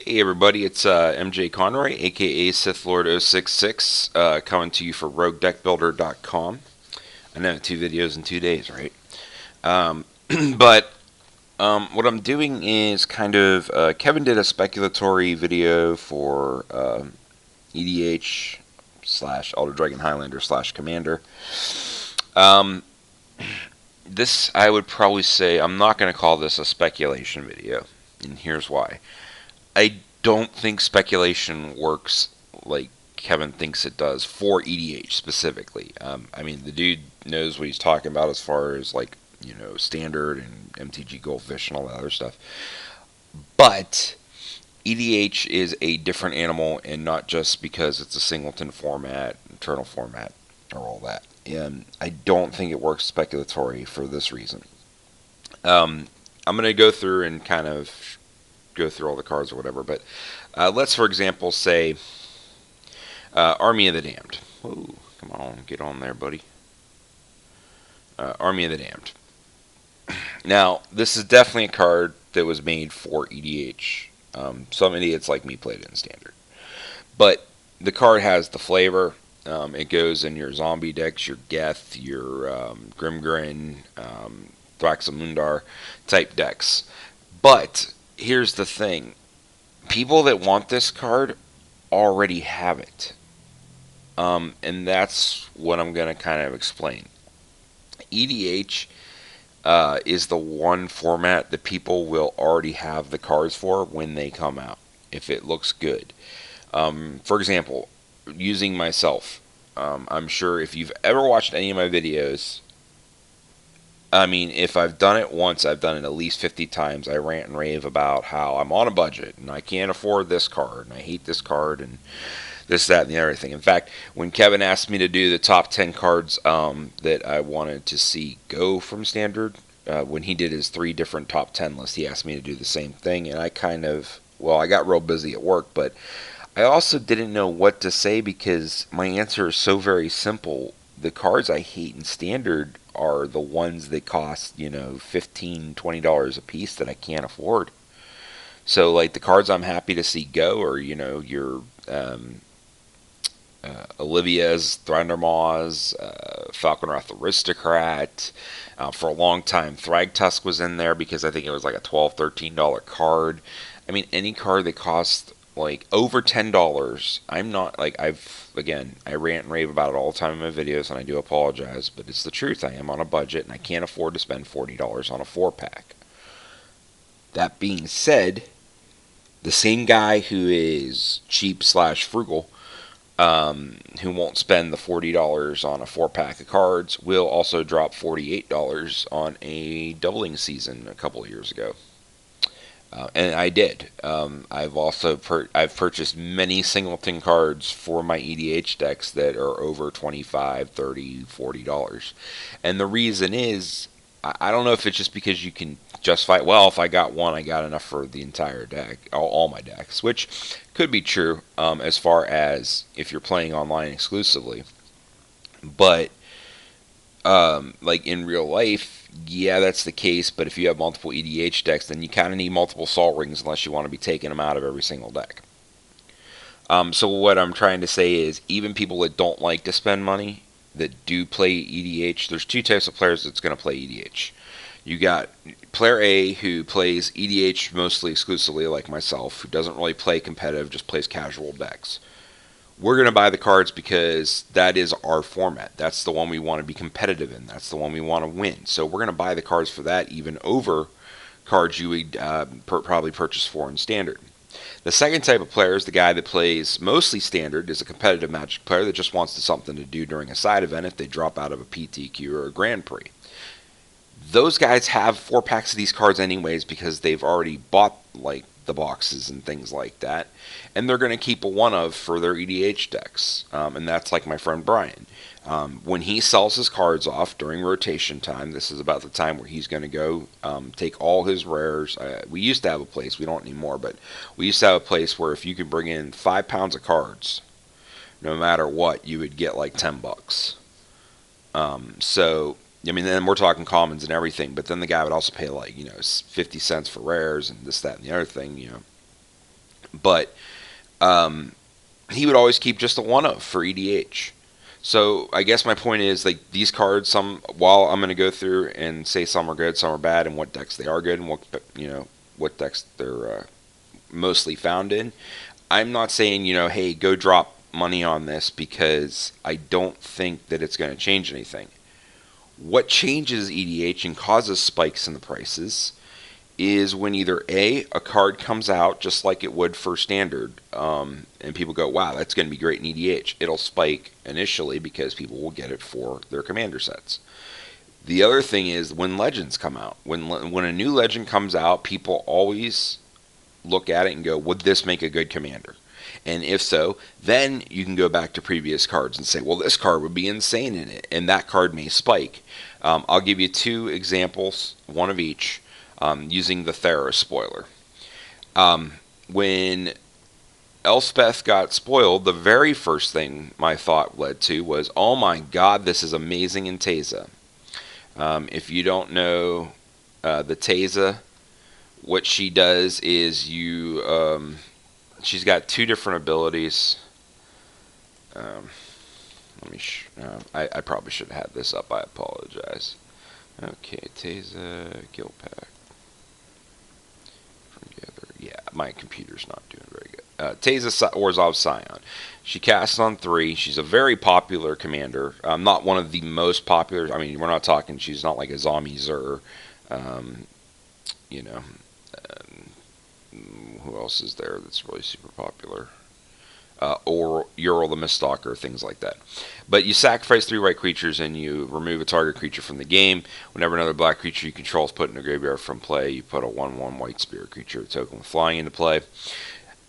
Hey everybody, it's MJ Conroy, aka Sithlordo66, coming to you for RogueDeckBuilder.com. I know, 2 videos in 2 days, right? Um, but what I'm doing is Kevin did a speculatory video for EDH slash Elder Dragon Highlander slash Commander. Um, this, I would probably say, I'm not going to call this a speculation video, and here's why. I don't think speculation works like Kevin thinks it does for EDH specifically. I mean, the dude knows what he's talking about as far as standard and MTG Goldfish and all that other stuff. But EDH is a different animal, and not just because it's a singleton format, eternal format, or all that. And I don't think it works speculatory for this reason. I'm going to go through and kind of go through all the cards or whatever, but let's, for example, say Army of the Damned. Whoa, come on, get on there, buddy. Army of the Damned. Now, this is definitely a card that was made for EDH. Some idiots like me played it in Standard. But the card has the flavor. It goes in your zombie decks, your Geth, your Grimgrin, Thraxamundar type decks. But here's the thing. People that want this card already have it. And that's what I'm going to kind of explain. EDH is the one format that people will already have the cards for when they come out, if it looks good. For example, using myself, I'm sure if you've ever watched any of my videos, I mean, if I've done it once, I've done it at least 50 times. I rant and rave about how I'm on a budget and I can't afford this card and I hate this card and this, that, and the other thing. In fact, when Kevin asked me to do the top 10 cards that I wanted to see go from Standard, when he did his 3 different top 10 lists, he asked me to do the same thing. And I I got real busy at work, but I also didn't know what to say because my answer is so very simple. The cards I hate in Standard are the ones that cost, $15, $20 a piece that I can't afford. So, like, the cards I'm happy to see go are, your Olivia's Thrandermaws, Falconwrath Aristocrat. For a long time, Thragtusk was in there because I think it was like a $12, $13 card. I mean, any card that costs like over $10, I'm not like I rant and rave about it all the time in my videos, and I do apologize, but it's the truth. I am on a budget, and I can't afford to spend $40 on a 4-pack. That being said, the same guy who is cheap slash frugal, who won't spend the $40 on a 4-pack of cards, will also drop $48 on a doubling season a couple of years ago. And I did. I've also I've purchased many singleton cards for my EDH decks that are over $25, $30, $40. And the reason is, I don't know if it's just because you can justify, well, if I got one, I got enough for the entire deck, all my decks, which could be true as far as if you're playing online exclusively. But like in real life, yeah, that's the case. But if you have multiple EDH decks, then you kind of need multiple Sol Rings unless you want to be taking them out of every single deck. So what I'm trying to say is, even people that don't like to spend money, that do play EDH, there's 2 types of players that's going to play EDH. You got player A, who plays EDH mostly exclusively, like myself, who doesn't really play competitive, just plays casual decks. We're going to buy the cards because that is our format. That's the one we want to be competitive in. That's the one we want to win. So we're going to buy the cards for that, even over cards you would probably purchase for in Standard. The second type of player is the guy that plays mostly Standard, is a competitive Magic player that just wants something to do during a side event if they drop out of a PTQ or a Grand Prix. Those guys have 4-packs of these cards anyways because they've already bought like the boxes and things like that, and they're going to keep a one of for their EDH decks. And that's like my friend Brian. When he sells his cards off during rotation time, this is about the time where he's going to go take all his rares. We used to have a place, we don't anymore, but we used to have a place where if you could bring in 5 pounds of cards, no matter what, you would get like $10. So I mean, then we're talking commons and everything, but then the guy would also pay like 50 cents for rares and this, that, and the other thing. But he would always keep just a one of for EDH. So I guess my point is, like, these cards, some, while I'm going to go through and say some are good, some are bad, and what decks they are good, and what decks they're mostly found in. I'm not saying, hey, go drop money on this, because I don't think that it's going to change anything. What changes EDH and causes spikes in the prices is when either a card comes out just like it would for standard, and people go, wow, that's going to be great in EDH. It'll spike initially because people will get it for their commander sets. The other thing is when legends come out. When a new legend comes out, people always look at it and go, would this make a good commander? And if so, then you can go back to previous cards and say, well, this card would be insane in it, and that card may spike. I'll give you two examples, one of each, using the Pharaoh spoiler. When Elspeth got spoiled, the very first thing my thought led to was, oh my god, this is amazing in Teysa. If you don't know the Teysa, what she does is she's got two different abilities. I probably should have had this up. I apologize. Okay, Teysa, Guild Pack. Yeah, my computer's not doing very good. Teysa Orzhov Scion. She casts on 3. She's a very popular commander. Not one of the most popular. I mean, we're not talking. She's not like a zombie Zur. Who else is there that's really super popular? Or Ural the Miststalker, things like that. But you sacrifice 3 white creatures and you remove a target creature from the game. Whenever another black creature you control is put in a graveyard from play, you put a 1/1 white spirit creature token with flying into play.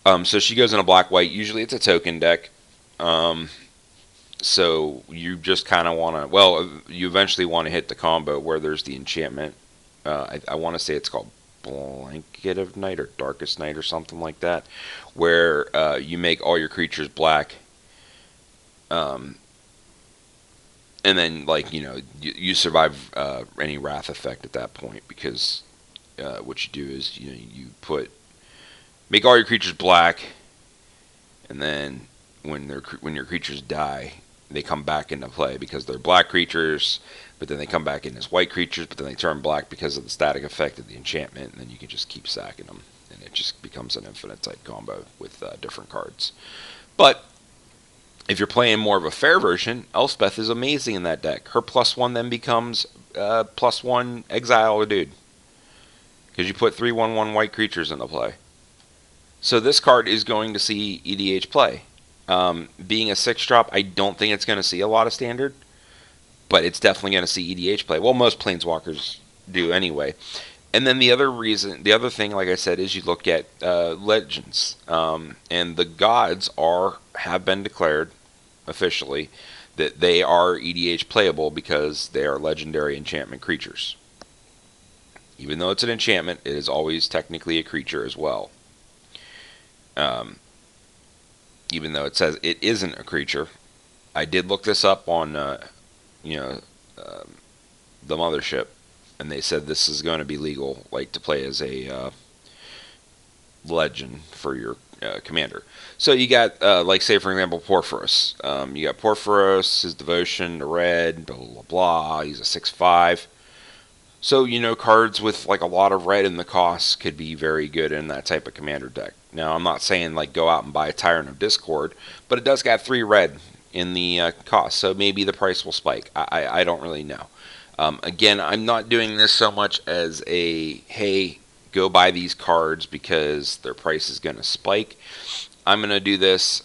So she goes in a black-white. Usually it's a token deck. So you just kind of want to, you eventually want to hit the combo where there's the enchantment. I want to say it's called Blanket of Night or Darkest Night or something like that, where you make all your creatures black, and then you survive any wrath effect at that point, because what you do is you make all your creatures black, and then when your creatures die, they come back into play because they're black creatures, but then they come back in as white creatures, but then they turn black because of the static effect of the enchantment, and then you can just keep sacking them, and it just becomes an infinite type combo with different cards. But if you're playing more of a fair version, Elspeth is amazing in that deck. Her +1 then becomes +1 exile a dude, because you put 3/1/1 white creatures into play. So this card is going to see EDH play. Being a 6-drop, I don't think it's going to see a lot of standard, but it's definitely going to see EDH play. Well, most Planeswalkers do anyway. And then the other thing, like I said, is you look at legends, and the gods have been declared officially that they are EDH playable because they are legendary enchantment creatures. Even though it's an enchantment, it is always technically a creature as well. Even though it says it isn't a creature, I did look this up on the mothership, and they said this is going to be legal, like to play as a legend for your commander. So you got, say for example, Porphyros. You got Porphyros, his devotion to red, blah blah blah. He's a 6/5. So cards with like a lot of red in the cost could be very good in that type of commander deck. Now I'm not saying like go out and buy a Tyrant of Discord, but it does got 3 red in the cost, so maybe the price will spike. I don't really know. Again, I'm not doing this so much as a, hey, go buy these cards because their price is going to spike. I'm going to do this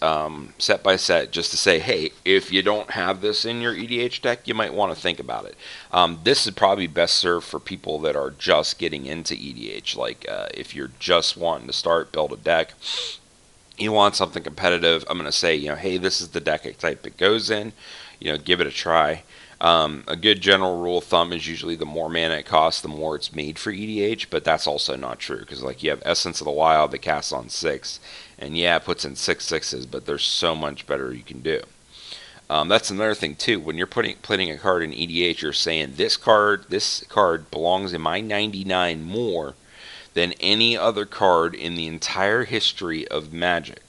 set by set just to say, hey, if you don't have this in your EDH deck, you might want to think about it. This is probably best served for people that are just getting into EDH. Like if you're just wanting to start, build a deck, you want something competitive, I'm going to say, hey, this is the deck type it goes in. Give it a try. A good general rule of thumb is usually the more mana it costs, the more it's made for EDH, but that's also not true, because like you have Essence of the Wild that casts on 6, and yeah, it puts in 6 6s, but there's so much better you can do. That's another thing too. When you're putting a card in EDH, you're saying this card belongs in my 99 more than any other card in the entire history of Magic.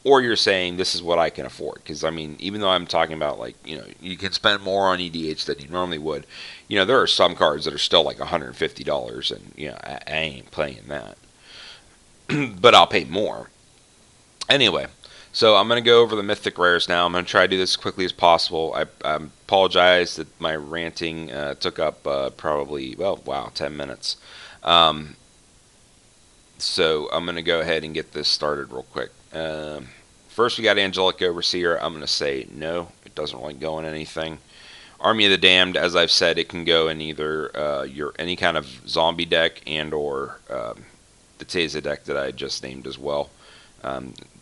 Or you're saying this is what I can afford. Because, I mean, even though I'm talking about, like, you can spend more on EDH than you normally would, there are some cards that are still like $150, and, I ain't playing that. But I'll pay more. Anyway, so I'm going to go over the Mythic Rares now. I'm going to try to do this as quickly as possible. I apologize that my ranting took up probably, 10 minutes. So I'm going to go ahead and get this started real quick. First, we got Angelic Overseer. I'm going to say no. It doesn't really go in anything. Army of the Damned, as I've said, it can go in either your any kind of zombie deck and or the Teza deck that I just named as well.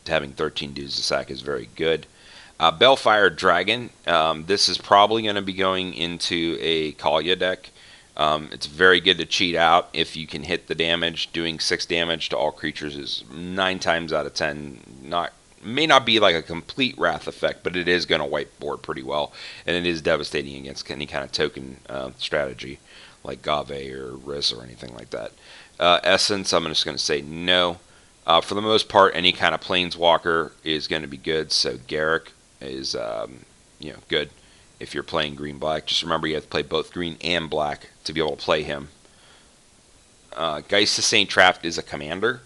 Having 13 dudes to sack is very good. Bellfire Dragon. This is probably going to be going into a Kalia deck. It's very good to cheat out if you can hit the damage. Doing 6 damage to all creatures is 9 times out of 10 may not be like a complete wrath effect, but it is going to wipe board pretty well, and it is devastating against any kind of token strategy like Gave or Riz or anything like that. Essence, I'm just going to say no. For the most part, any kind of Planeswalker is going to be good. So Garruk is good if you're playing green-black. Just remember you have to play both green and black to be able to play him. Geist of St. Trapt is a commander.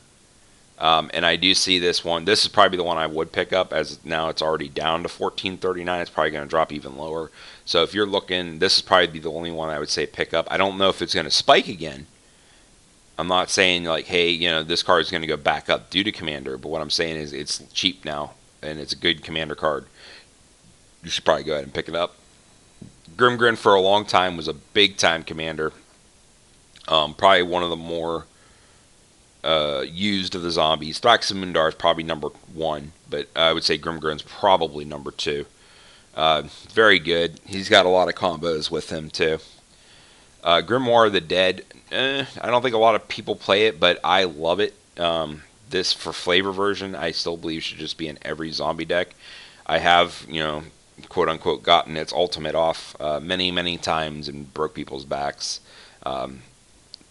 And I do see this one. This is probably the one I would pick up, as now it's already down to $14.39. It's probably going to drop even lower. So if you're looking, this is probably the only one I would say pick up. I don't know if it's going to spike again. I'm not saying like, hey, this card is going to go back up due to commander. But what I'm saying is it's cheap now, and it's a good commander card. You should probably go ahead and pick it up. Grimgrin for a long time was a big-time commander. Probably one of the more used of the zombies. Thraxamundar is probably number 1, but I would say Grimgrin's probably number 2. Very good. He's got a lot of combos with him too. Grimoire of the Dead. I don't think a lot of people play it, but I love it. This for flavor version, I still believe should just be in every zombie deck. I have, quote unquote, gotten its ultimate off many, many times and broke people's backs.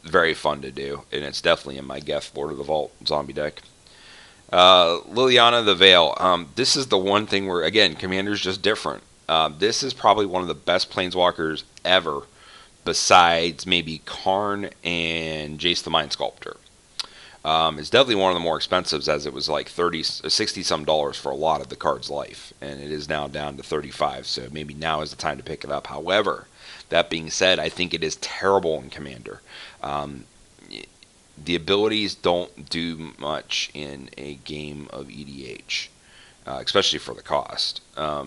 Very fun to do, and it's definitely in my Geth Lord of the Vault zombie deck. Liliana the Veil. This is the one thing where, again, Commander's just different. This is probably one of the best Planeswalkers ever, besides maybe Karn and Jace the Mind Sculptor. It's definitely one of the more expensive, as it was like 60 some dollars for a lot of the card's life, and it is now down to 35, so maybe now is the time to pick it up. However, that being said, I think it is terrible in Commander. The abilities don't do much in a game of EDH, especially for the cost.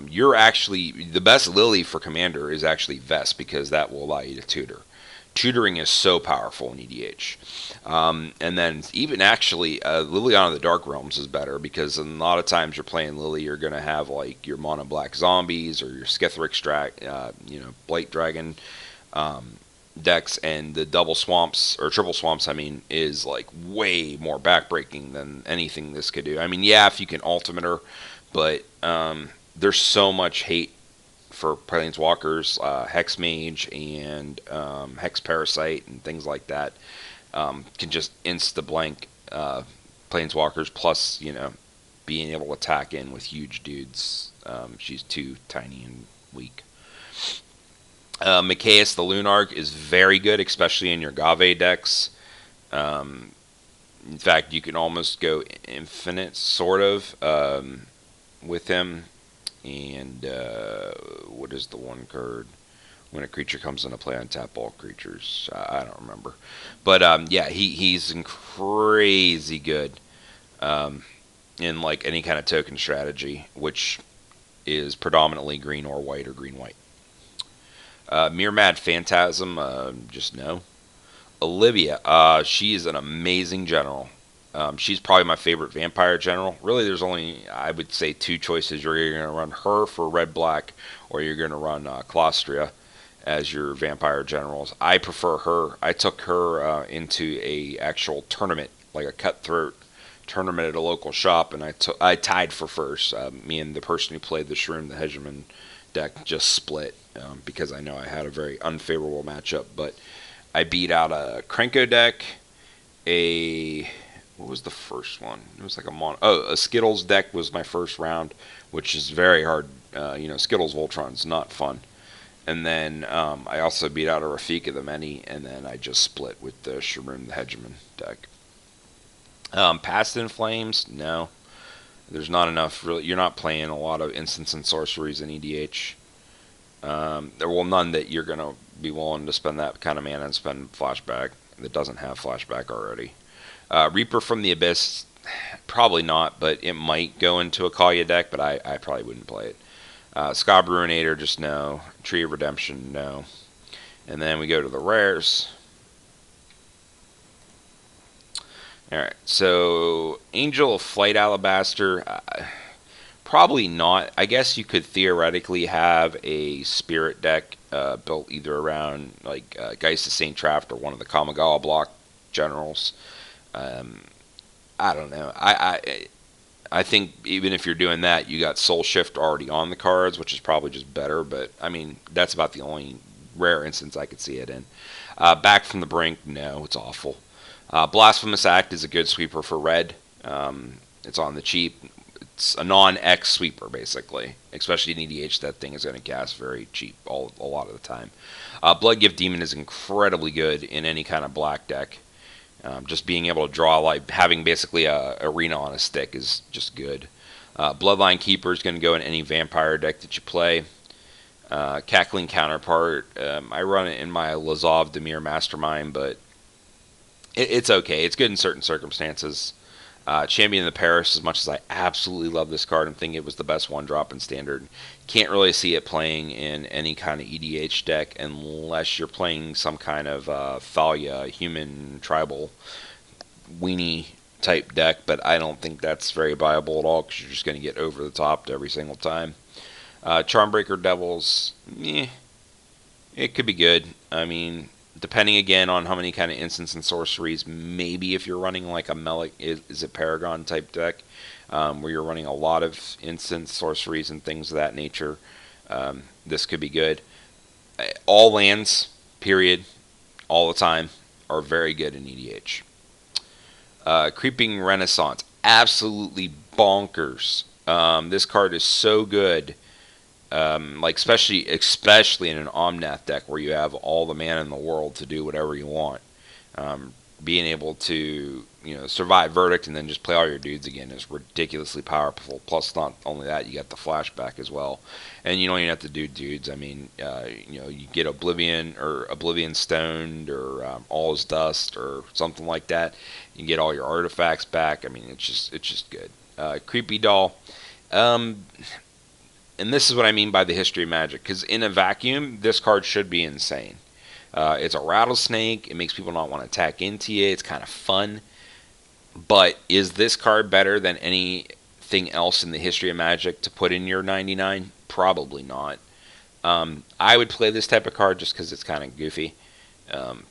You're actually, the best Lily for Commander is actually Vest, because that will allow you to tutor. Tutoring is so powerful in EDH. And then even actually, Liliana of the Dark Realms is better, because a lot of times you're playing Lily, you're going to have like your mono black zombies or your Skithric Blight Dragon decks, and the double swamps, or triple swamps, is like way more backbreaking than anything this could do. Yeah, if you can ultimate her, but there's so much hate for Planeswalkers, Hex Mage and Hex Parasite and things like that can just insta-blank Planeswalkers, plus, being able to attack in with huge dudes. She's too tiny and weak. Mikaeus the Lunarch is very good, especially in your Gave decks. In fact, you can almost go infinite, sort of, with him. And what is the one card? When a creature comes into play, untap all creatures. I don't remember. But yeah, he's crazy good in like any kind of token strategy, which is predominantly green or white or green-white. Mirmad Phantasm, just no. Olivia, she is an amazing general. She's probably my favorite vampire general. Really, there's only, I would say, 2 choices. You're either going to run her for red-black, or you're going to run Claustria as your vampire generals. I prefer her. I took her into a actual tournament, like a cutthroat tournament at a local shop, and I tied for first. Me and the person who played the Shroom, the Hegemon deck, just split because I know I had a very unfavorable matchup. But I beat out a Krenko deck, a what was the first one? It was like a Skittles deck was my first round, which is very hard. Skittles Voltron's not fun. And then I also beat out a Rafika the Many, and then I just split with the Sharoon the Hegemon deck. Past in Flames, no. There's not enough. Really, you're not playing a lot of instants and sorceries in EDH. There will none that you're gonna be willing to spend that kind of mana and spend flashback that doesn't have flashback already. Reaper from the Abyss, probably not, but it might go into a Kalia deck, but I probably wouldn't play it. Scab Ruinator, just no. Tree of Redemption, no. And then we go to the rares. Alright, so Angel of Flight Alabaster, probably not. I guess you could theoretically have a Spirit deck built either around like Geist of St. Traft or one of the Kamigawa block generals. I don't know. I think even if you're doing that, you got Soul Shift already on the cards, which is probably just better. But I mean, that's about the only rare instance I could see it in. Back from the Brink, no, it's awful. Blasphemous Act is a good sweeper for red. It's on the cheap. It's a non-X sweeper, basically. Especially in EDH, that thing is going to cast very cheap a lot of the time. Bloodgift Demon is incredibly good in any kind of black deck. Just being able to draw, like having basically a arena on a stick is just good. Bloodline Keeper is going to go in any vampire deck that you play. Cackling Counterpart, I run it in my Lazov Demir Mastermind, but it's okay. It's good in certain circumstances. Champion of the Paris, as much as I absolutely love this card and think it was the best one drop in Standard, can't really see it playing in any kind of EDH deck unless you're playing some kind of Thalia, human, tribal, weenie type deck, but I don't think that's very viable at all because you're just going to get over the top every single time. Charmbreaker Devils, it could be good. I mean, depending again on how many kind of instants and sorceries, maybe if you're running like a Melic, is it Paragon type deck, where you're running a lot of instants, sorceries, and things of that nature, this could be good. All lands, period, all the time, are very good in EDH. Creeping Renaissance, absolutely bonkers. This card is so good. Like especially in an Omnath deck where you have all the mana in the world to do whatever you want. Being able to survive Verdict and then just play all your dudes again is ridiculously powerful. Plus, not only that, you got the flashback as well, and you don't even have to do dudes. I mean, you get Oblivion or Oblivion Stoned or All Is Dust or something like that. You can get all your artifacts back. I mean, it's just good. Creepy Doll. And this is what I mean by the history of Magic, because in a vacuum, this card should be insane. It's a rattlesnake. It makes people not want to attack into you. It's kind of fun. But is this card better than anything else in the history of Magic to put in your 99? Probably not. I would play this type of card just because it's kind of goofy.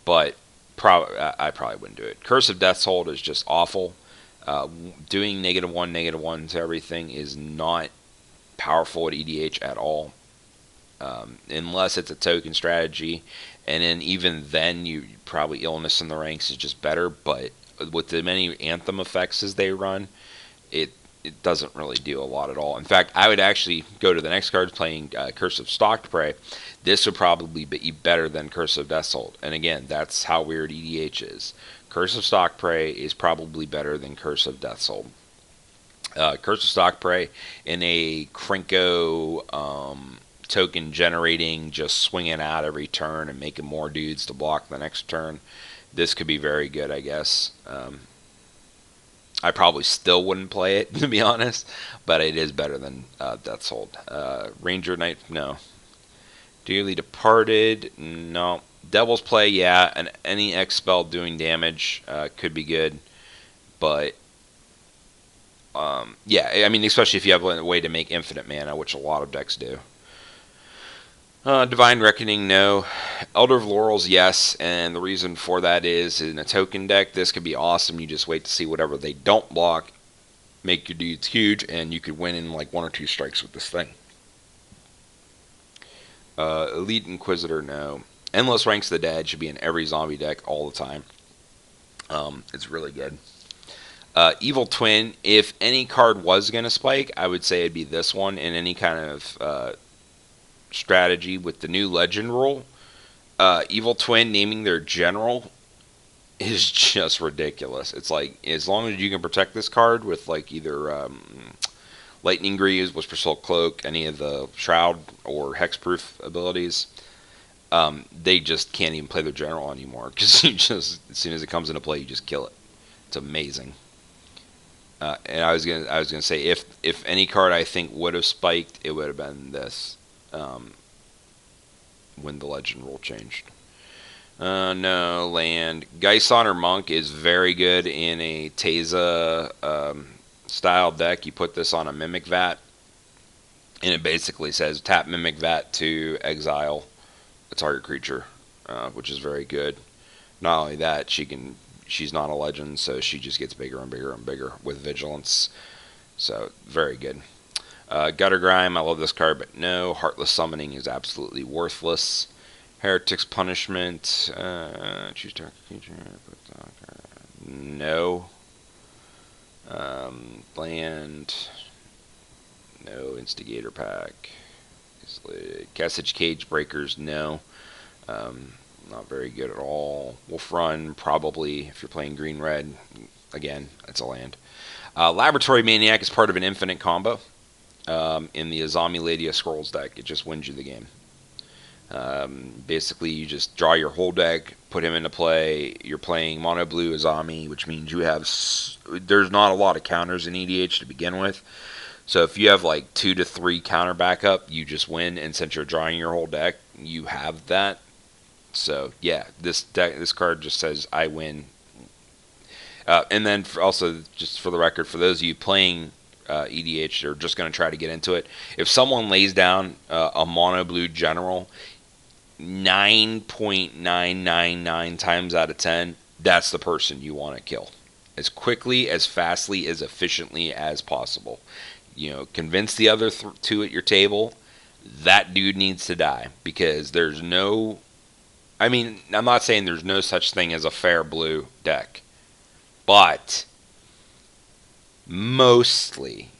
But I probably wouldn't do it. Curse of Death's Hold is just awful. Doing -1/-1 to everything is not powerful at EDH at all, unless it's a token strategy, and then even then you probably Illness in the Ranks is just better, but with the many Anthem effects as they run, it doesn't really do a lot at all. In fact, I would actually go to the next card playing Curse of Stalked Prey. This would probably be better than Curse of Death's Hold, and again, that's how weird EDH is. Curse of Stalked Prey is probably better than Curse of Death's Hold. Curse of Stalked Prey in a Krenko token generating, just swinging out every turn and making more dudes to block the next turn. This could be very good, I guess. I probably still wouldn't play it, to be honest, but it is better than Death's Hold. Ranger Knight, no. Dearly Departed, no. Devil's Play, yeah, and any X spell doing damage could be good, but yeah, I mean, especially if you have a way to make infinite mana, which a lot of decks do. Divine Reckoning, no. Elder of Laurels, yes, and the reason for that is in a token deck, this could be awesome. You just wait to see whatever they don't block, make your dudes huge, and you could win in like 1 or 2 strikes with this thing. Elite Inquisitor, no. Endless Ranks of the Dead should be in every zombie deck all the time. It's really good. Evil Twin, if any card was going to spike, I would say it'd be this one in any kind of strategy with the new legend rule. Evil Twin naming their general is just ridiculous. It's like, as long as you can protect this card with like either Lightning Greaves, Whisper Soul Cloak, any of the Shroud or Hexproof abilities, they just can't even play their general anymore because you just, as soon as it comes into play, you just kill it. It's amazing. And I was gonna say, if any card I think would have spiked, it would have been this, when the legend rule changed. No land. Geist Honor Monk is very good in a Teza style deck. You put this on a Mimic Vat, and it basically says tap Mimic Vat to exile a target creature, which is very good. Not only that, she's not a legend, so she just gets bigger and bigger and bigger with vigilance. So very good. Gutter Grime, I love this card, but no. Heartless Summoning is absolutely worthless. Heretic's Punishment, choose target creature. No. Land. No. Instigator Pack. Cassage Cage Breakers, no. Not very good at all. Wolf Run, probably, if you're playing green-red. Again, it's a land. Laboratory Maniac is part of an infinite combo. In the Azami Lady of Scrolls deck, it just wins you the game. Basically, you just draw your whole deck, put him into play. You're playing mono blue Azami, which means you have there's not a lot of counters in EDH to begin with. So if you have like 2 to 3 counter backup, you just win. And since you're drawing your whole deck, you have that. So yeah, this card just says I win. And then also, just for the record, for those of you playing EDH or just going to try to get into it, if someone lays down a mono blue general, 9.999 times out of 10, that's the person you want to kill as quickly, as fastly, as efficiently as possible. Convince the other two at your table that dude needs to die, because there's no, I mean, I'm not saying there's no such thing as a fair blue deck, but mostly,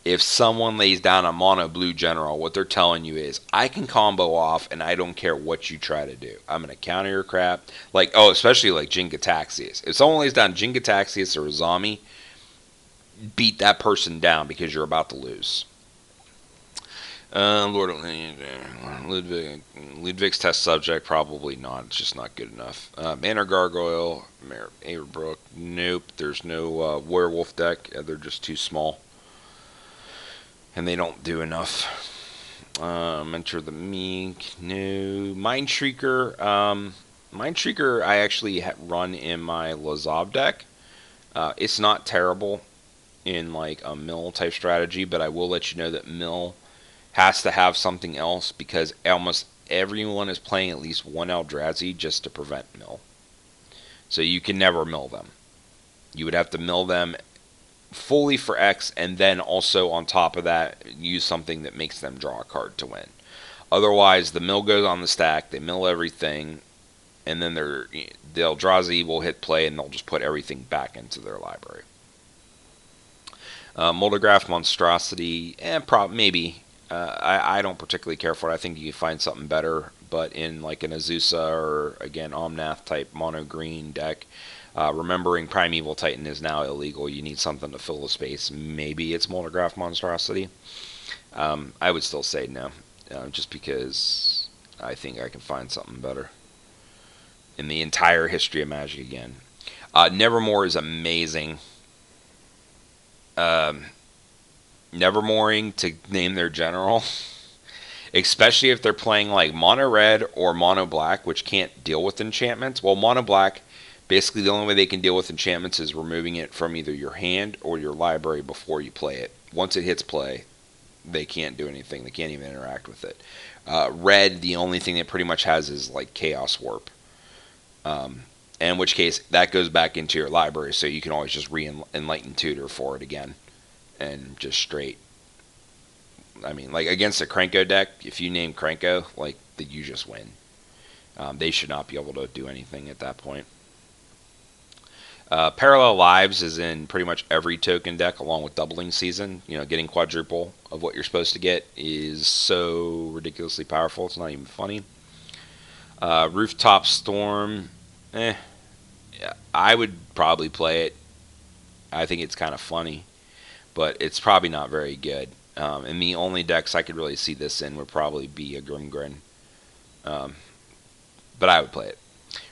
if someone lays down a mono blue general, what they're telling you is, I can combo off and I don't care what you try to do. I'm going to counter your crap. Especially like Jin-Gitaxias. If someone lays down Jin-Gitaxias or Azami, beat that person down because you're about to lose. Lord of Ludwig's test subject, probably not. It's just not good enough. Manor Gargoyle, Aberbrook, nope. There's no werewolf deck. They're just too small. And they don't do enough. Enter the Meek, no. Mindshrieker. Mindshrieker I actually run in my Lazav deck. It's not terrible in like a mill type strategy, but I will let you know that mill has to have something else, because almost everyone is playing at least one Eldrazi just to prevent mill. So you can never mill them. You would have to mill them fully for X, and then also on top of that, use something that makes them draw a card to win. Otherwise, the mill goes on the stack, they mill everything, and then the Eldrazi will hit play, and they'll just put everything back into their library. Moldigraph Monstrosity, maybe. I don't particularly care for it. I think you can find something better, but in like an Azusa or, again, Omnath type mono green deck, remembering Primeval Titan is now illegal, you need something to fill the space. Maybe it's Moldigraph Monstrosity. I would still say no, just because I think I can find something better. In the entire history of Magic again. Nevermore is amazing. Nevermoring to name their general, especially if they're playing like mono red or mono black, which can't deal with enchantments. Well, mono black, basically the only way they can deal with enchantments is removing it from either your hand or your library before you play it. Once it hits play, they can't do anything. They can't even interact with it. Red, the only thing it pretty much has is like Chaos Warp. In which case, that goes back into your library, so you can always just re-enlighten tutor for it again. And just straight. I mean, like against a Krenko deck, if you name Krenko, like, you just win. They should not be able to do anything at that point. Parallel Lives is in pretty much every token deck, along with Doubling Season. You know, getting quadruple of what you're supposed to get is so ridiculously powerful. It's not even funny. Rooftop Storm, yeah, I would probably play it. I think it's kind of funny, but it's probably not very good. And the only decks I could really see this in would probably be a Grimgrin. Um, but I would play it.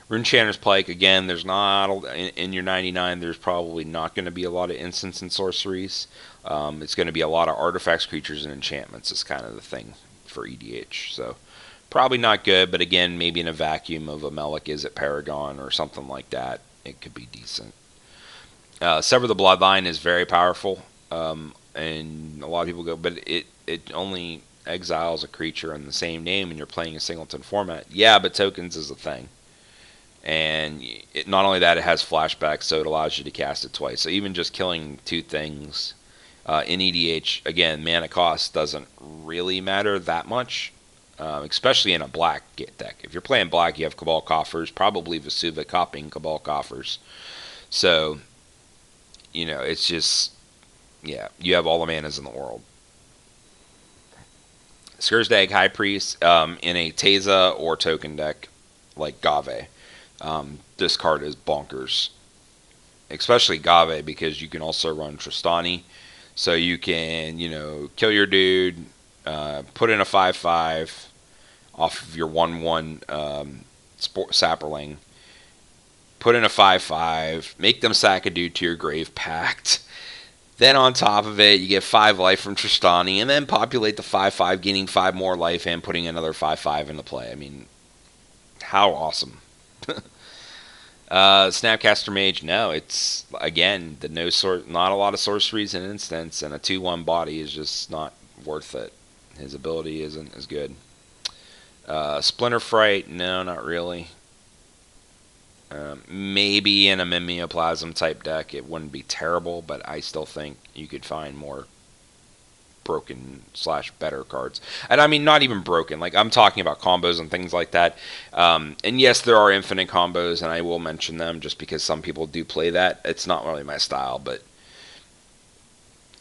Runechanter's Pike, again, there's not, in your 99, there's probably not going to be a lot of instants and sorceries. It's going to be a lot of artifacts, creatures, and enchantments is kind of the thing for EDH. So probably not good, but again, maybe in a vacuum of a Melik Is It Paragon or something like that, it could be decent. Sever the Bloodline is very powerful, and a lot of people go, but it only exiles a creature in the same name and you're playing a singleton format. Yeah, but tokens is a thing. And not only that, it has flashbacks, so it allows you to cast it twice. So even just killing two things in EDH, again, mana cost doesn't really matter that much, especially in a black deck. If you're playing black, you have Cabal Coffers, probably Vesuva copying Cabal Coffers. So, you know, it's just, yeah, you have all the manas in the world. Scourgedag High Priest in a Teza or token deck like Gave. This card is bonkers. Especially Gave, because you can also run Tristani. So you can, you know, kill your dude, put in a 5/5 off of your 1/1 Sapperling, put in a 5/5, make them sack a dude to your Grave Pact. Then on top of it, you get 5 life from Tristani, and then populate the 5/5, gaining 5 more life and putting another 5/5 into play. I mean, how awesome. Snapcaster Mage, no, it's, again, not a lot of sorceries and instants, and a 2/1 body is just not worth it. His ability isn't as good. Splinter Fright, no, not really. Maybe in a Mimeoplasm type deck it wouldn't be terrible, but I still think you could find more broken / better cards. And I mean, not even broken, like I'm talking about combos and things like that. And yes, there are infinite combos, and I will mention them just because some people do play that. It's not really my style, but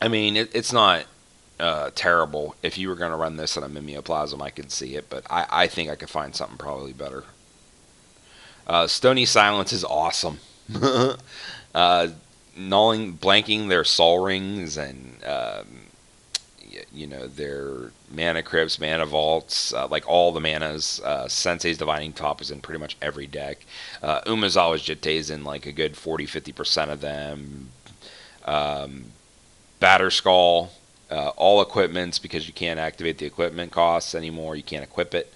I mean, it's not terrible. If you were going to run this in a Mimeoplasm, I could see it, but I think I could find something probably better. Stony Silence is awesome. Blanking their Sol Rings and you know, their Mana Crypts, Mana Vaults, like all the manas. Sensei's Divining Top is in pretty much every deck. Umezawa's Jitte is in like a good 40-50% of them. Batterskull, all equipments, because you can't activate the equipment costs anymore. You can't equip it.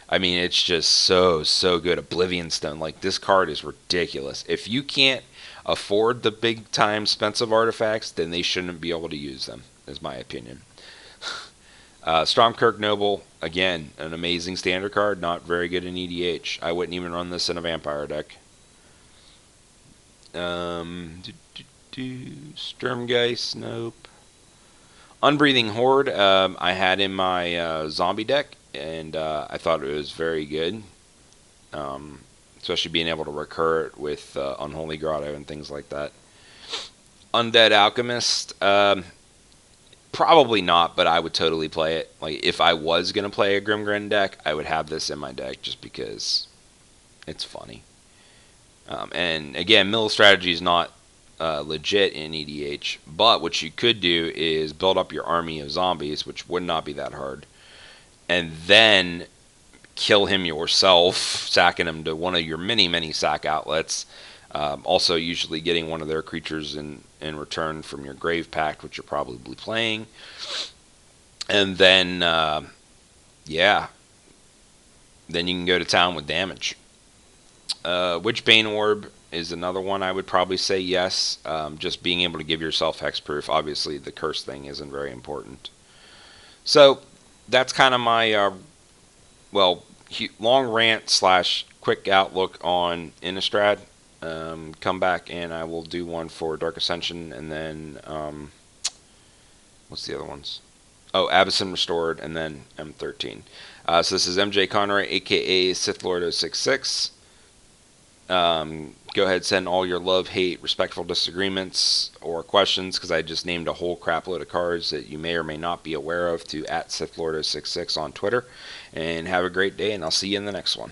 I mean, it's just so good. Oblivion Stone, like, this card is ridiculous. If you can't afford the big time expensive artifacts, then they shouldn't be able to use them, is my opinion. Stormkirk Noble, again, an amazing standard card, not very good in EDH. I wouldn't even run this in a vampire deck. Sturmgeist, nope. Unbreathing Horde, I had in my zombie deck, and I thought it was very good. Especially being able to recur it with Unholy Grotto and things like that. Undead Alchemist, probably not, but I would totally play it. Like, if I was going to play a Grimgrin deck, I would have this in my deck just because it's funny. And again, mill strategy is not legit in EDH, but what you could do is build up your army of zombies, which would not be that hard, and then kill him yourself, sacking him to one of your many sack outlets. Also, usually getting one of their creatures in return from your Grave Pact, which you're probably playing. And then, yeah, then you can go to town with damage. Witchbane Orb is another one I would probably say yes. Just being able to give yourself hexproof. Obviously, the curse thing isn't very important. So, that's kind of my, long rant / quick outlook on Innistrad. Come back and I will do one for Dark Ascension, and then what's the other ones? Oh, Abyssin Restored, and then M13. So this is MJ Conroy, aka Sithlordo66. Come Go ahead, send all your love, hate, respectful disagreements, or questions, because I just named a whole crap load of cards that you may or may not be aware of, to @Sithlordo66 on Twitter. And have a great day, and I'll see you in the next one.